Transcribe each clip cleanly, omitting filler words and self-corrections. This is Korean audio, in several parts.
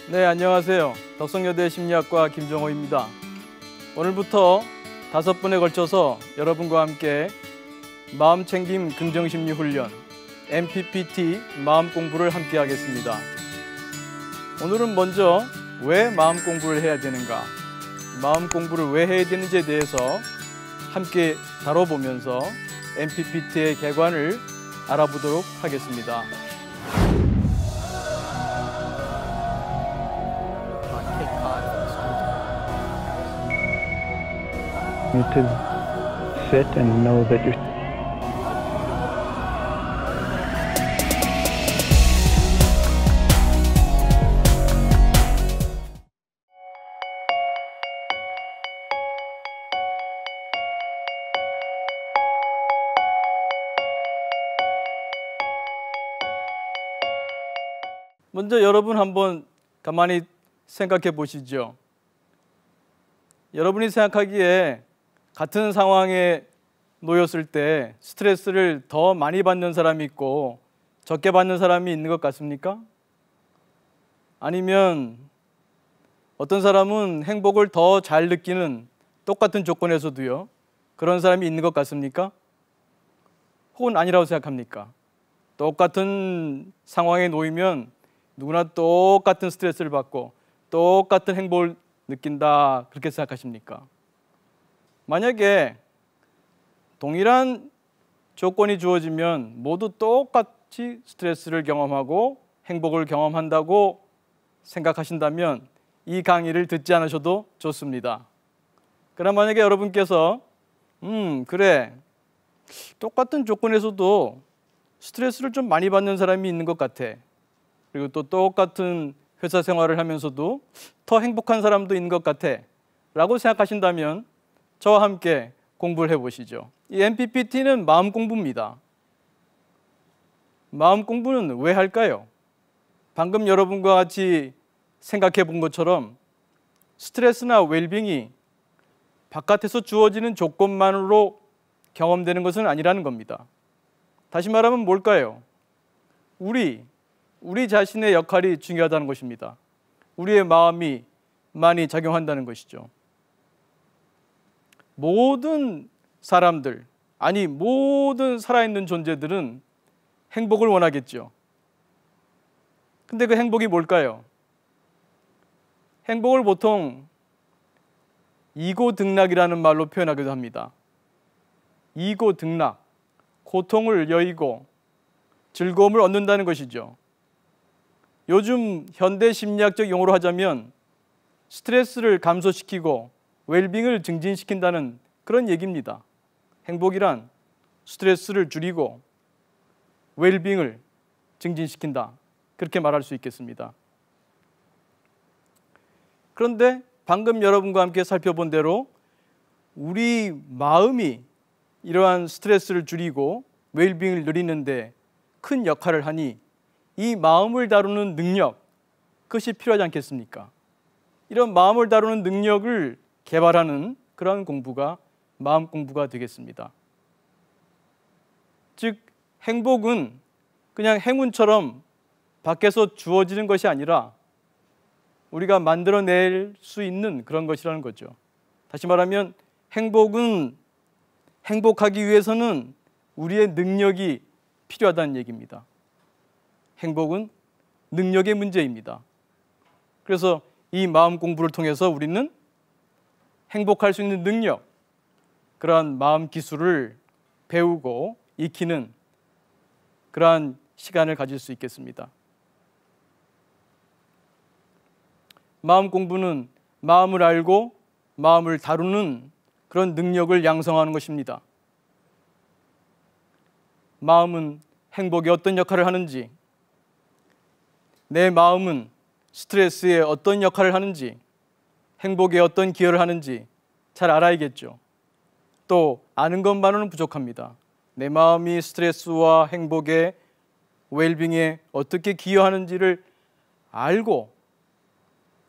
네, 안녕하세요. 덕성여대 심리학과 김정호입니다. 오늘부터 5번에 걸쳐서 여러분과 함께 마음챙김 긍정심리훈련 MPPT 마음 공부를 함께 하겠습니다. 오늘은 먼저 왜 마음 공부를 해야 되는가, 마음 공부를 왜 해야 되는지에 대해서 함께 다뤄보면서 MPPT의 개관을 알아보도록 하겠습니다. You to sit and know that you're 먼저 여러분 한번 가만히 생각해 보시죠. 여러분이 생각하기에 같은 상황에 놓였을 때 스트레스를 더 많이 받는 사람이 있고 적게 받는 사람이 있는 것 같습니까? 아니면 어떤 사람은 행복을 더 잘 느끼는 똑같은 조건에서도요, 그런 사람이 있는 것 같습니까? 혹은 아니라고 생각합니까? 똑같은 상황에 놓이면 누구나 똑같은 스트레스를 받고 똑같은 행복을 느낀다, 그렇게 생각하십니까? 만약에 동일한 조건이 주어지면 모두 똑같이 스트레스를 경험하고 행복을 경험한다고 생각하신다면 이 강의를 듣지 않으셔도 좋습니다. 그러나 만약에 여러분께서 그래, 똑같은 조건에서도 스트레스를 좀 많이 받는 사람이 있는 것 같아, 그리고 또 똑같은 회사 생활을 하면서도 더 행복한 사람도 있는 것 같아 라고 생각하신다면 저와 함께 공부를 해보시죠. 이 MPPT는 마음 공부입니다. 마음 공부는 왜 할까요? 방금 여러분과 같이 생각해 본 것처럼 스트레스나 웰빙이 바깥에서 주어지는 조건만으로 경험되는 것은 아니라는 겁니다. 다시 말하면 뭘까요? 우리 자신의 역할이 중요하다는 것입니다. 우리의 마음이 많이 작용한다는 것이죠. 모든 사람들, 아니 모든 살아있는 존재들은 행복을 원하겠죠. 근데 그 행복이 뭘까요? 행복을 보통 이고등락이라는 말로 표현하기도 합니다. 이고등락, 고통을 여의고 즐거움을 얻는다는 것이죠. 요즘 현대 심리학적 용어로 하자면 스트레스를 감소시키고 웰빙을 증진시킨다는 그런 얘기입니다. 행복이란 스트레스를 줄이고 웰빙을 증진시킨다, 그렇게 말할 수 있겠습니다. 그런데 방금 여러분과 함께 살펴본 대로 우리 마음이 이러한 스트레스를 줄이고 웰빙을 누리는데 큰 역할을 하니 이 마음을 다루는 능력, 그것이 필요하지 않겠습니까? 이런 마음을 다루는 능력을 개발하는 그런 공부가 마음 공부가 되겠습니다. 즉, 행복은 그냥 행운처럼 밖에서 주어지는 것이 아니라 우리가 만들어낼 수 있는 그런 것이라는 거죠. 다시 말하면 행복은 행복하기 위해서는 우리의 능력이 필요하다는 얘기입니다. 행복은 능력의 문제입니다. 그래서 이 마음 공부를 통해서 우리는 행복할 수 있는 능력, 그러한 마음 기술을 배우고 익히는 그러한 시간을 가질 수 있겠습니다. 마음 공부는 마음을 알고 마음을 다루는 그런 능력을 양성하는 것입니다. 마음은 행복에 어떤 역할을 하는지, 내 마음은 스트레스에 어떤 역할을 하는지, 행복에 어떤 기여를 하는지 잘 알아야겠죠. 또 아는 것만으로는 부족합니다. 내 마음이 스트레스와 행복에, 웰빙에 어떻게 기여하는지를 알고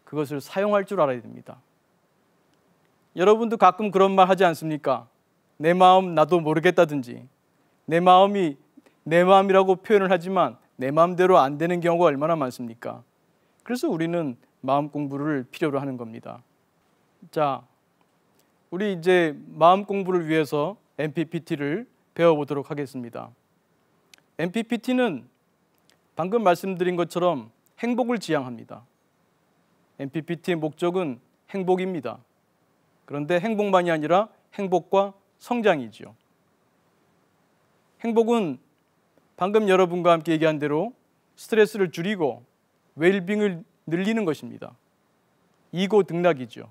그것을 사용할 줄 알아야 됩니다. 여러분도 가끔 그런 말 하지 않습니까? 내 마음 나도 모르겠다든지, 내 마음이 내 마음이라고 표현을 하지만 내 마음대로 안 되는 경우가 얼마나 많습니까? 그래서 우리는 마음 공부를 필요로 하는 겁니다. 자, 우리 이제 마음 공부를 위해서 MPPT를 배워보도록 하겠습니다. MPPT는 방금 말씀드린 것처럼 행복을 지향합니다. MPPT의 목적은 행복입니다. 그런데 행복만이 아니라 행복과 성장이죠. 행복은 방금 여러분과 함께 얘기한 대로 스트레스를 줄이고 웰빙을 늘리는 것입니다. 이고등락이죠.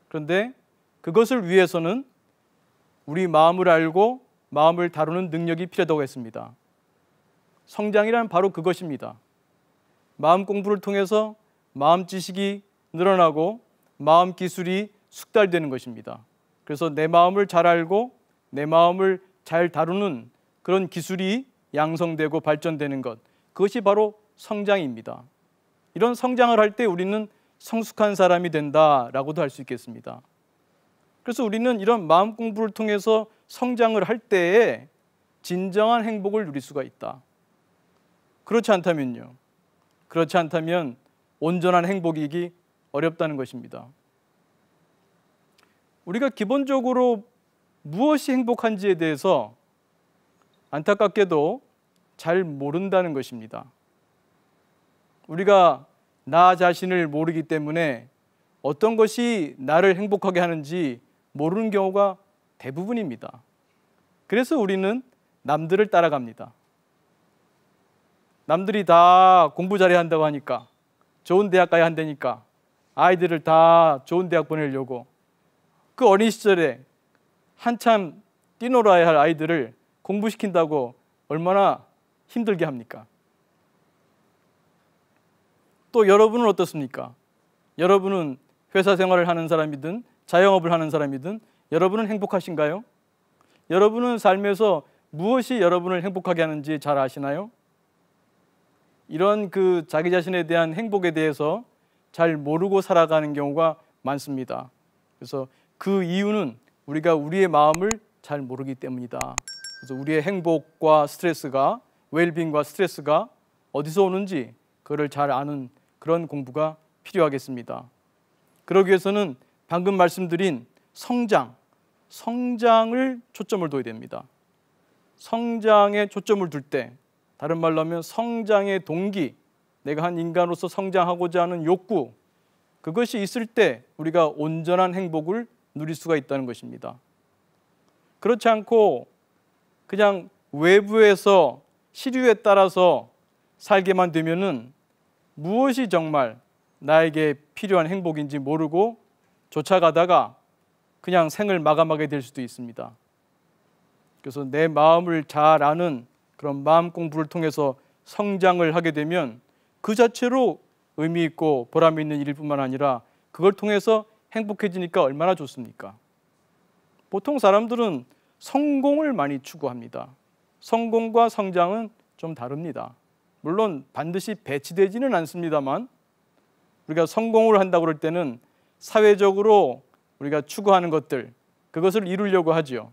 그런데 그것을 위해서는 우리 마음을 알고 마음을 다루는 능력이 필요하다고 했습니다. 성장이란 바로 그것입니다. 마음 공부를 통해서 마음 지식이 늘어나고 마음 기술이 숙달되는 것입니다. 그래서 내 마음을 잘 알고 내 마음을 잘 다루는 그런 기술이 양성되고 발전되는 것, 그것이 바로 성장입니다. 이런 성장을 할 때 우리는 성숙한 사람이 된다라고도 할 수 있겠습니다. 그래서 우리는 이런 마음 공부를 통해서 성장을 할 때에 진정한 행복을 누릴 수가 있다. 그렇지 않다면요. 그렇지 않다면 온전한 행복이기 어렵다는 것입니다. 우리가 기본적으로 무엇이 행복한지에 대해서 안타깝게도 잘 모른다는 것입니다. 우리가 나 자신을 모르기 때문에 어떤 것이 나를 행복하게 하는지 모르는 경우가 대부분입니다. 그래서 우리는 남들을 따라갑니다. 남들이 다 공부 잘해야 한다고 하니까, 좋은 대학 가야 한다니까 아이들을 다 좋은 대학 보내려고 그 어린 시절에 한참 뛰놀아야 할 아이들을 공부시킨다고 얼마나 힘들게 합니까? 또 여러분은 어떻습니까? 여러분은 회사 생활을 하는 사람이든 자영업을 하는 사람이든 여러분은 행복하신가요? 여러분은 삶에서 무엇이 여러분을 행복하게 하는지 잘 아시나요? 이런 그 자기 자신에 대한 행복에 대해서 잘 모르고 살아가는 경우가 많습니다. 그래서 그 이유는 우리가 우리의 마음을 잘 모르기 때문이다. 그래서 우리의 행복과 스트레스가, 웰빙과 스트레스가 어디서 오는지 그걸 잘 아는 그런 공부가 필요하겠습니다. 그러기 위해서는 방금 말씀드린 성장을 초점을 둬야 됩니다. 성장에 초점을 둘 때, 다른 말로 하면 성장의 동기, 내가 한 인간으로서 성장하고자 하는 욕구, 그것이 있을 때 우리가 온전한 행복을 누릴 수가 있다는 것입니다. 그렇지 않고 그냥 외부에서 시류에 따라서 살게만 되면은 무엇이 정말 나에게 필요한 행복인지 모르고 쫓아가다가 그냥 생을 마감하게 될 수도 있습니다. 그래서 내 마음을 잘 아는 그런 마음 공부를 통해서 성장을 하게 되면 그 자체로 의미 있고 보람 있는 일일 뿐만 아니라 그걸 통해서 행복해지니까 얼마나 좋습니까? 보통 사람들은 성공을 많이 추구합니다. 성공과 성장은 좀 다릅니다. 물론 반드시 배치되지는 않습니다만 우리가 성공을 한다고 그럴 때는 사회적으로 우리가 추구하는 것들, 그것을 이루려고 하죠.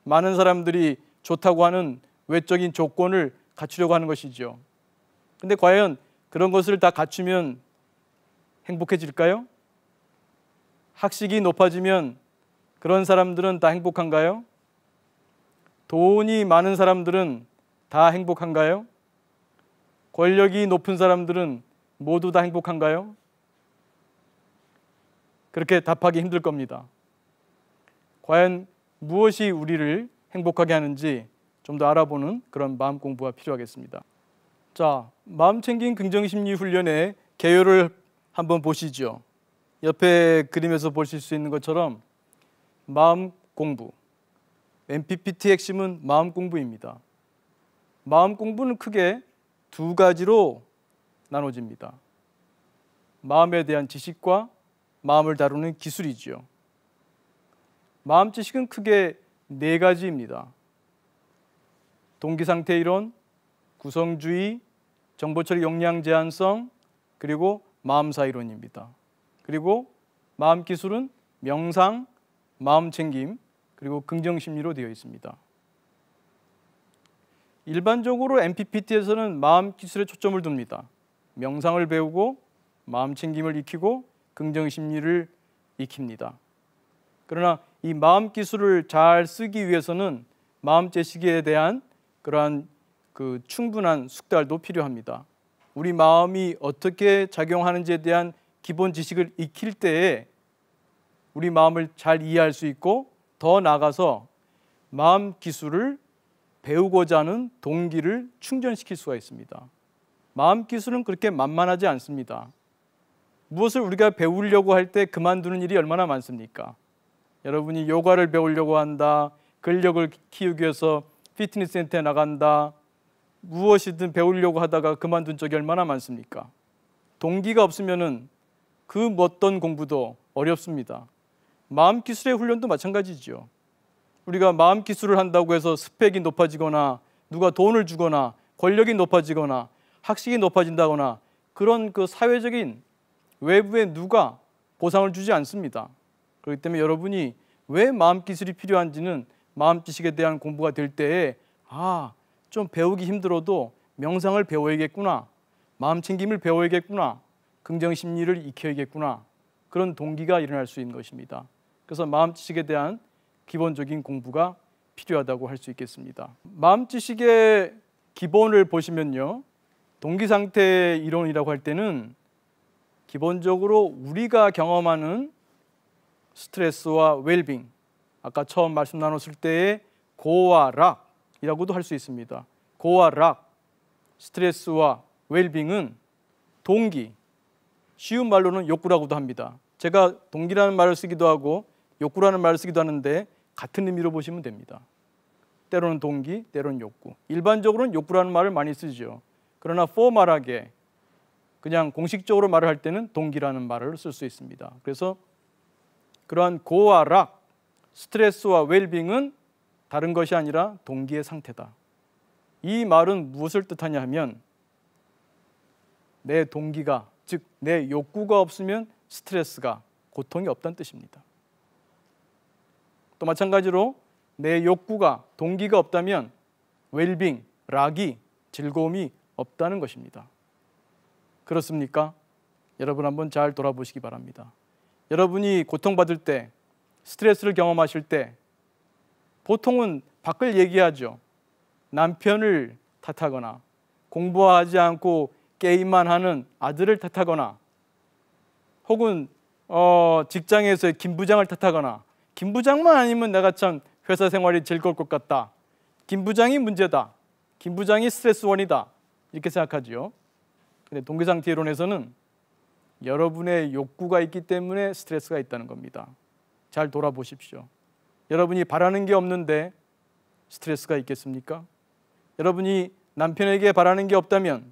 많은 사람들이 좋다고 하는 외적인 조건을 갖추려고 하는 것이죠. 근데 과연 그런 것을 다 갖추면 행복해질까요? 학식이 높아지면 그런 사람들은 다 행복한가요? 돈이 많은 사람들은 다 행복한가요? 권력이 높은 사람들은 모두 다 행복한가요? 그렇게 답하기 힘들 겁니다. 과연 무엇이 우리를 행복하게 하는지 좀 더 알아보는 그런 마음 공부가 필요하겠습니다. 자, 마음 챙김 긍정심리 훈련의 개요를 한번 보시죠. 옆에 그림에서 보실 수 있는 것처럼 마음 공부, MPPT 핵심은 마음 공부입니다. 마음 공부는 크게 두 가지로 나눠집니다. 마음에 대한 지식과 마음을 다루는 기술이지요. 마음 지식은 크게 네 가지입니다. 동기상태 이론, 구성주의, 정보처리 역량 제한성, 그리고 마음사 이론입니다. 그리고 마음 기술은 명상, 마음 챙김, 그리고 긍정심리로 되어 있습니다. 일반적으로 MPPT에서는 마음 기술에 초점을 둡니다. 명상을 배우고 마음 챙김을 익히고 긍정 심리를 익힙니다. 그러나 이 마음 기술을 잘 쓰기 위해서는 마음 채식에 대한 그러한 그 충분한 숙달도 필요합니다. 우리 마음이 어떻게 작용하는지에 대한 기본 지식을 익힐 때에 우리 마음을 잘 이해할 수 있고 더 나아가서 마음 기술을 배우고자 하는 동기를 충전시킬 수가 있습니다. 마음 기술은 그렇게 만만하지 않습니다. 무엇을 우리가 배우려고 할 때 그만두는 일이 얼마나 많습니까? 여러분이 요가를 배우려고 한다, 근력을 키우기 위해서 피트니스 센터에 나간다, 무엇이든 배우려고 하다가 그만둔 적이 얼마나 많습니까? 동기가 없으면은 그 어떤 공부도 어렵습니다. 마음 기술의 훈련도 마찬가지죠. 우리가 마음 기술을 한다고 해서 스펙이 높아지거나 누가 돈을 주거나 권력이 높아지거나 학식이 높아진다거나 그런 그 사회적인 외부의 누가 보상을 주지 않습니다. 그렇기 때문에 여러분이 왜 마음 기술이 필요한지는 마음 지식에 대한 공부가 될 때에 좀 배우기 힘들어도 명상을 배워야겠구나, 마음 챙김을 배워야겠구나, 긍정 심리를 익혀야겠구나, 그런 동기가 일어날 수 있는 것입니다. 그래서 마음 지식에 대한 기본적인 공부가 필요하다고 할 수 있겠습니다. 마음 지식의 기본을 보시면요, 동기 상태 이론이라고 할 때는 기본적으로 우리가 경험하는 스트레스와 웰빙, 아까 처음 말씀 나눴을 때의 고와 락이라고도 할 수 있습니다. 고와 락, 스트레스와 웰빙은 동기, 쉬운 말로는 욕구라고도 합니다. 제가 동기라는 말을 쓰기도 하고 욕구라는 말을 쓰기도 하는데 같은 의미로 보시면 됩니다. 때로는 동기, 때로는 욕구. 일반적으로는 욕구라는 말을 많이 쓰죠. 그러나 포멀하게 그냥 공식적으로 말을 할 때는 동기라는 말을 쓸 수 있습니다. 그래서 그러한 고와 락, 스트레스와 웰빙은 다른 것이 아니라 동기의 상태다. 이 말은 무엇을 뜻하냐 하면 내 동기가, 즉 내 욕구가 없으면 스트레스가, 고통이 없다는 뜻입니다. 또 마찬가지로 내 욕구가, 동기가 없다면 웰빙, 락이, 즐거움이 없다는 것입니다. 그렇습니까? 여러분 한번 잘 돌아보시기 바랍니다. 여러분이 고통받을 때, 스트레스를 경험하실 때 보통은 밖을 얘기하죠. 남편을 탓하거나 공부하지 않고 게임만 하는 아들을 탓하거나 혹은 직장에서 김 부장을 탓하거나 김 부장만 아니면 내가 참 회사 생활이 즐거울 것 같다. 김 부장이 문제다. 김 부장이 스트레스원이다. 이렇게 생각하죠. 근데 동기상태 이론에서는 여러분의 욕구가 있기 때문에 스트레스가 있다는 겁니다. 잘 돌아보십시오. 여러분이 바라는 게 없는데 스트레스가 있겠습니까? 여러분이 남편에게 바라는 게 없다면,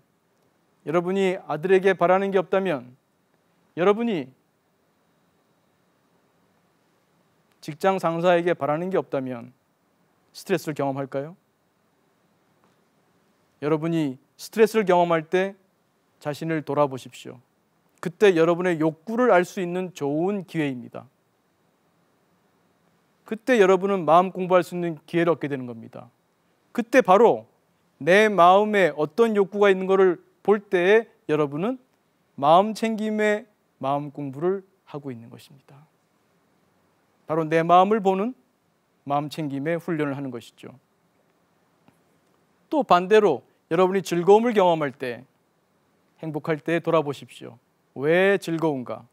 여러분이 아들에게 바라는 게 없다면, 여러분이 직장 상사에게 바라는 게 없다면 스트레스를 경험할까요? 여러분이 스트레스를 경험할 때 자신을 돌아보십시오. 그때 여러분의 욕구를 알 수 있는 좋은 기회입니다. 그때 여러분은 마음 공부할 수 있는 기회를 얻게 되는 겁니다. 그때 바로 내 마음에 어떤 욕구가 있는 것을 볼 때에 여러분은 마음 챙김의 마음 공부를 하고 있는 것입니다. 바로 내 마음을 보는 마음 챙김의 훈련을 하는 것이죠. 또 반대로 여러분이 즐거움을 경험할 때, 행복할 때 돌아보십시오. 왜 즐거운가?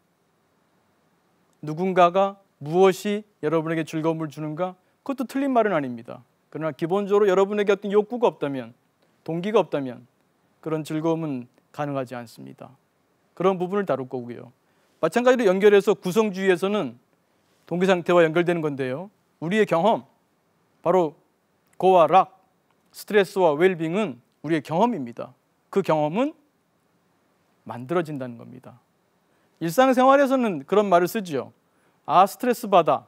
누군가가 무엇이 여러분에게 즐거움을 주는가? 그것도 틀린 말은 아닙니다. 그러나 기본적으로 여러분에게 어떤 욕구가 없다면, 동기가 없다면 그런 즐거움은 가능하지 않습니다. 그런 부분을 다룰 거고요. 마찬가지로 연결해서 구성주의에서는 동기 상태와 연결되는 건데요. 우리의 경험, 바로 고와 락, 스트레스와 웰빙은 우리의 경험입니다. 그 경험은 만들어진다는 겁니다. 일상생활에서는 그런 말을 쓰죠. 스트레스 받아.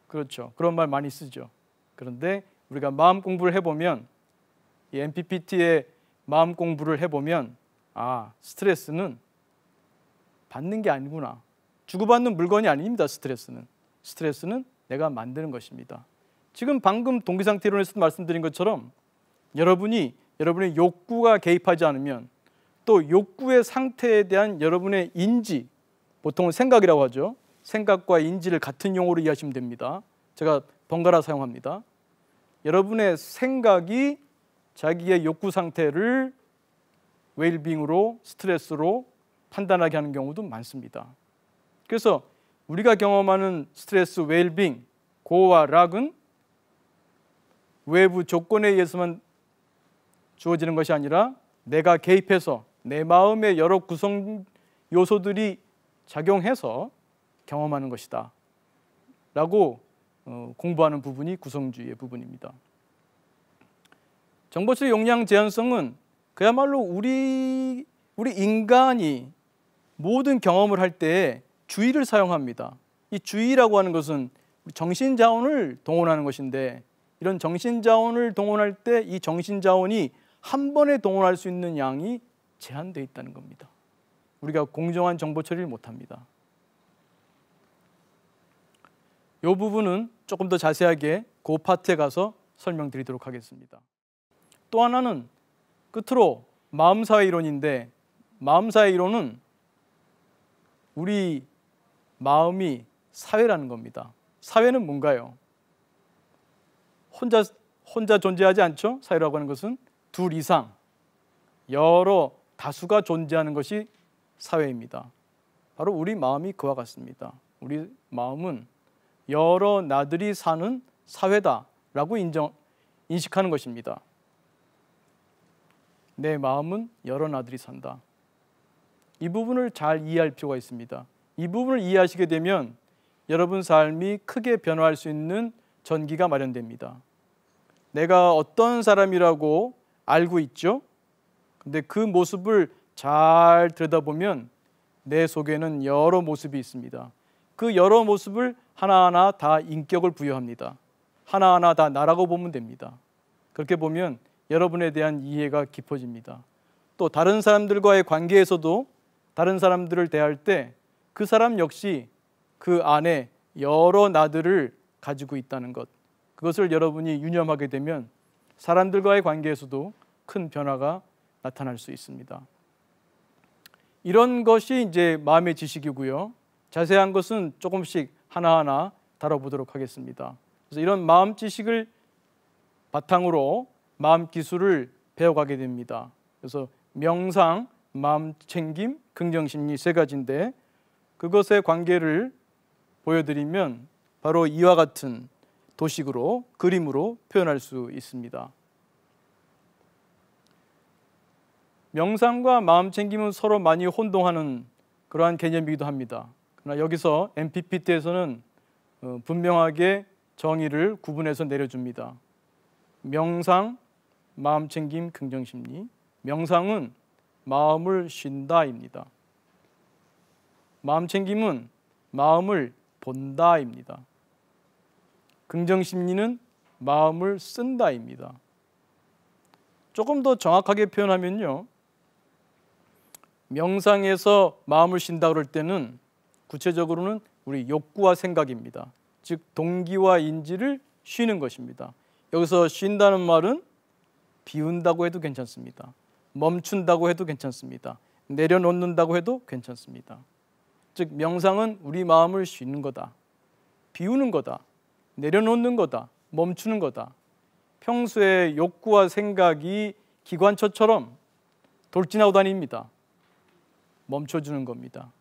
그렇죠. 그런 말 많이 쓰죠. 그런데 우리가 마음 공부를 해보면, 이 MPPT의 마음 공부를 해보면 스트레스는 받는 게 아니구나. 주고받는 물건이 아닙니다. 스트레스는 내가 만드는 것입니다. 지금 방금 동기상태론에서 말씀드린 것처럼 여러분의 욕구가 개입하지 않으면, 또 욕구의 상태에 대한 여러분의 인지, 보통은 생각이라고 하죠. 생각과 인지를 같은 용어로 이해하시면 됩니다. 제가 번갈아 사용합니다. 여러분의 생각이 자기의 욕구 상태를 웰빙으로, 스트레스로 판단하게 하는 경우도 많습니다. 그래서 우리가 경험하는 스트레스, 웰빙, 고와 락은 외부 조건에 의해서만 주어지는 것이 아니라 내가 개입해서 내 마음의 여러 구성 요소들이 작용해서 경험하는 것이다 라고 공부하는 부분이 구성주의의 부분입니다. 정보처리 용량 제한성은 그야말로 우리 인간이 모든 경험을 할 때 주의를 사용합니다. 이 주의라고 하는 것은 정신자원을 동원하는 것인데, 이런 정신자원을 동원할 때 이 정신자원이 한 번에 동원할 수 있는 양이 제한되어 있다는 겁니다. 우리가 공정한 정보 처리를 못합니다. 이 부분은 조금 더 자세하게 그 파트에 가서 설명드리도록 하겠습니다. 또 하나는 끝으로 마음사회 이론인데, 마음사회 이론은 우리 마음이 사회라는 겁니다. 사회는 뭔가요? 혼자 존재하지 않죠? 사회라고 하는 것은 둘 이상, 여러 다수가 존재하는 것이 사회입니다. 바로 우리 마음이 그와 같습니다. 우리 마음은 여러 나들이 사는 사회다라고 인식하는 것입니다. 내 마음은 여러 나들이 산다. 이 부분을 잘 이해할 필요가 있습니다. 이 부분을 이해하시게 되면 여러분 삶이 크게 변화할 수 있는 전기가 마련됩니다. 내가 어떤 사람이라고 알고 있죠? 근데 그 모습을 잘 들여다보면 내 속에는 여러 모습이 있습니다. 그 여러 모습을 하나하나 다 인격을 부여합니다. 하나하나 다 나라고 보면 됩니다. 그렇게 보면 여러분에 대한 이해가 깊어집니다. 또 다른 사람들과의 관계에서도 다른 사람들을 대할 때 그 사람 역시 그 안에 여러 나들을 가지고 있다는 것, 그것을 여러분이 유념하게 되면 사람들과의 관계에서도 큰 변화가 나타날 수 있습니다. 이런 것이 이제 마음의 지식이고요. 자세한 것은 조금씩 하나하나 다뤄보도록 하겠습니다. 그래서 이런 마음 지식을 바탕으로 마음 기술을 배워가게 됩니다. 그래서 명상, 마음 챙김, 긍정심리 세 가지인데, 그것의 관계를 보여드리면 바로 이와 같은 도식으로, 그림으로 표현할 수 있습니다. 명상과 마음 챙김은 서로 많이 혼동하는 그러한 개념이기도 합니다. 그러나 여기서 MPPT에서는 분명하게 정의를 구분해서 내려줍니다. 명상, 마음 챙김, 긍정심리. 명상은 마음을 쉰다입니다. 마음 챙김은 마음을 본다입니다. 긍정심리는 마음을 쓴다입니다. 조금 더 정확하게 표현하면요, 명상에서 마음을 쉰다 그럴 때는 구체적으로는 우리 욕구와 생각입니다. 즉 동기와 인지를 쉬는 것입니다. 여기서 쉰다는 말은 비운다고 해도 괜찮습니다. 멈춘다고 해도 괜찮습니다. 내려놓는다고 해도 괜찮습니다. 즉 명상은 우리 마음을 쉬는 거다, 비우는 거다, 내려놓는 거다, 멈추는 거다. 평소에 욕구와 생각이 기관차처럼 돌진하고 다닙니다. 멈춰주는 겁니다.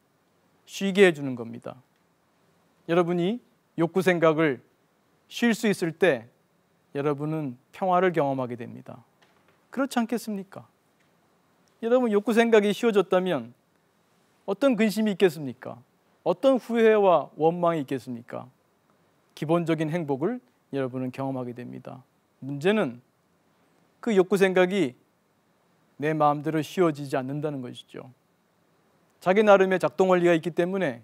쉬게 해주는 겁니다. 여러분이 욕구 생각을 쉴 수 있을 때 여러분은 평화를 경험하게 됩니다. 그렇지 않겠습니까? 여러분 욕구 생각이 쉬워졌다면 어떤 근심이 있겠습니까? 어떤 후회와 원망이 있겠습니까? 기본적인 행복을 여러분은 경험하게 됩니다. 문제는 그 욕구 생각이 내 마음대로 쉬워지지 않는다는 것이죠. 자기 나름의 작동 원리가 있기 때문에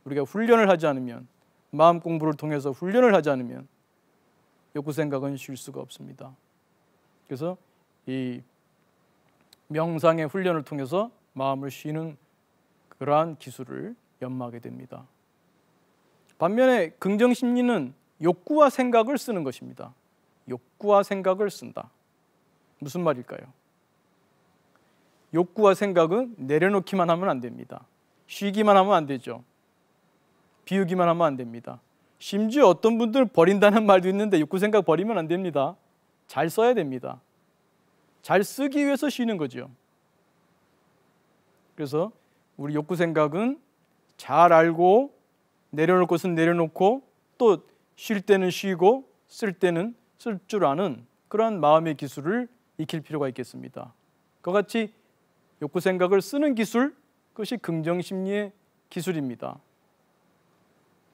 우리가 훈련을 하지 않으면, 마음 공부를 통해서 훈련을 하지 않으면 욕구 생각은 쉴 수가 없습니다. 그래서 이 명상의 훈련을 통해서 마음을 쉬는 그러한 기술을 연마하게 됩니다. 반면에 긍정심리는 욕구와 생각을 쓰는 것입니다. 욕구와 생각을 쓴다. 무슨 말일까요? 욕구와 생각은 내려놓기만 하면 안 됩니다. 쉬기만 하면 안 되죠. 비우기만 하면 안 됩니다. 심지어 어떤 분들은 버린다는 말도 있는데 욕구 생각 버리면 안 됩니다. 잘 써야 됩니다. 잘 쓰기 위해서 쉬는 거죠. 그래서 우리 욕구 생각은 잘 알고 내려놓을 것은 내려놓고 또 쉴 때는 쉬고 쓸 때는 쓸 줄 아는 그러한 마음의 기술을 익힐 필요가 있겠습니다. 그와 같이 욕구 생각을 쓰는 기술, 그것이 긍정심리의 기술입니다.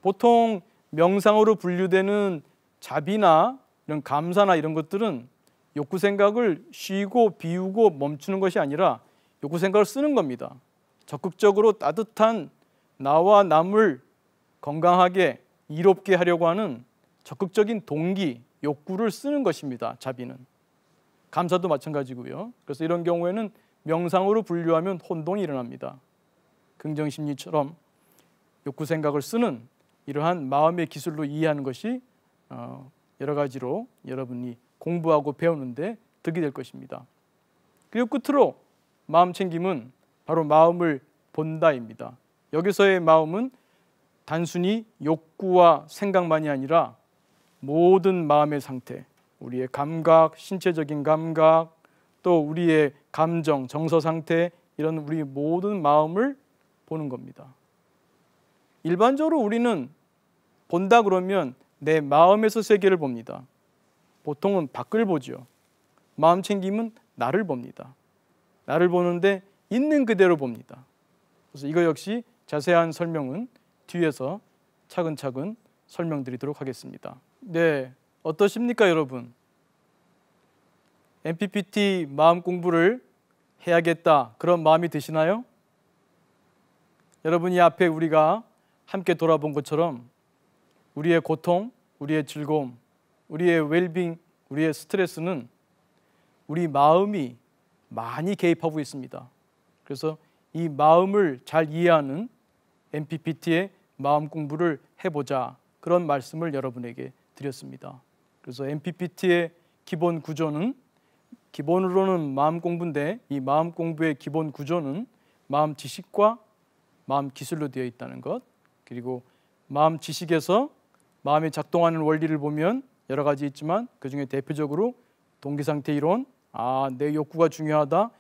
보통 명상으로 분류되는 자비나 이런 감사나 이런 것들은 욕구 생각을 쉬고 비우고 멈추는 것이 아니라 욕구 생각을 쓰는 겁니다. 적극적으로 따뜻한 나와 남을 건강하게 이롭게 하려고 하는 적극적인 동기, 욕구를 쓰는 것입니다. 자비는. 감사도 마찬가지고요. 그래서 이런 경우에는 명상으로 분류하면 혼동이 일어납니다. 긍정심리처럼 욕구 생각을 쓰는 이러한 마음의 기술로 이해하는 것이 여러 가지로 여러분이 공부하고 배우는데 득이 될 것입니다. 그리고 끝으로 마음 챙김은 바로 마음을 본다입니다. 여기서의 마음은 단순히 욕구와 생각만이 아니라 모든 마음의 상태, 우리의 감각, 신체적인 감각, 또 우리의 감정, 정서 상태, 이런 우리 모든 마음을 보는 겁니다. 일반적으로 우리는 본다 그러면 내 마음에서 세계를 봅니다. 보통은 밖을 보죠. 마음 챙김은 나를 봅니다. 나를 보는데 있는 그대로 봅니다. 그래서 이거 역시 자세한 설명은 뒤에서 차근차근 설명드리도록 하겠습니다. 네, 어떠십니까 여러분? MPPT 마음 공부를 해야겠다 그런 마음이 드시나요? 여러분이 앞에 우리가 함께 돌아본 것처럼 우리의 고통, 우리의 즐거움, 우리의 웰빙, 우리의 스트레스는 우리 마음이 많이 개입하고 있습니다. 그래서 이 마음을 잘 이해하는 MPPT의 마음 공부를 해보자 그런 말씀을 여러분에게 드렸습니다. 그래서 MPPT의 기본 구조는 기본으로는 마음 공부인데 이 마음 공부의 기본 구조는 마음 지식과 마음 기술로 되어 있다는 것, 그리고 마음 지식에서 마음이 작동하는 원리를 보면 여러 가지 있지만 그중에 대표적으로 동기상태 이론, 내 욕구가 중요하다,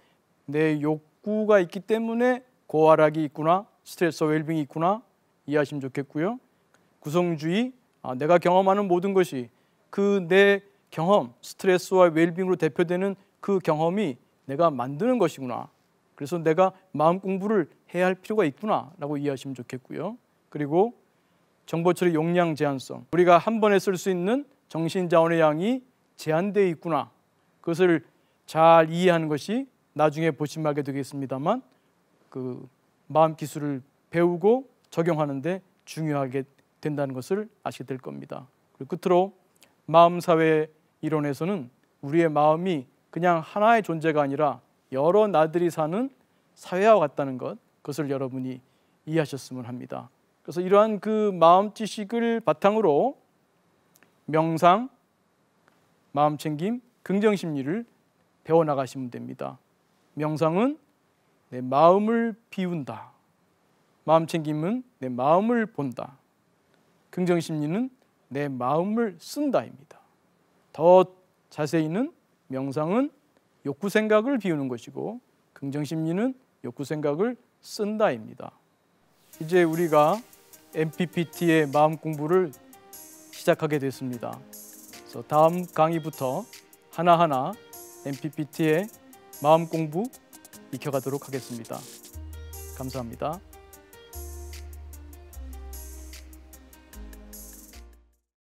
내 욕구가 있기 때문에 고활락이 있구나, 스트레스와 웰빙이 있구나 이해하시면 좋겠고요. 구성주의, 내가 경험하는 모든 것이 그 내 경험, 스트레스와 웰빙으로 대표되는 그 경험이 내가 만드는 것이구나. 그래서 내가 마음 공부를 해야 할 필요가 있구나 라고 이해하시면 좋겠고요. 그리고 정보처리 용량 제한성, 우리가 한 번에 쓸 수 있는 정신자원의 양이 제한되어 있구나. 그것을 잘 이해하는 것이 나중에 보시면 알게 되겠습니다만 그 마음 기술을 배우고 적용하는 데 중요하게 된다는 것을 아시게 될 겁니다. 그리고 끝으로 마음사회 이론에서는 우리의 마음이 그냥 하나의 존재가 아니라 여러 나들이 사는 사회와 같다는 것, 그것을 여러분이 이해하셨으면 합니다. 그래서 이러한 그 마음 지식을 바탕으로 명상, 마음챙김, 긍정심리를 배워나가시면 됩니다. 명상은 내 마음을 비운다. 마음챙김은 내 마음을 본다. 긍정심리는 내 마음을 쓴다입니다. 더 자세히는 명상은 욕구 생각을 비우는 것이고 긍정심리는 욕구 생각을 쓴다입니다. 이제 우리가 MPPT의 마음 공부를 시작하게 됐습니다. 그래서 다음 강의부터 하나하나 MPPT의 마음 공부 익혀가도록 하겠습니다. 감사합니다.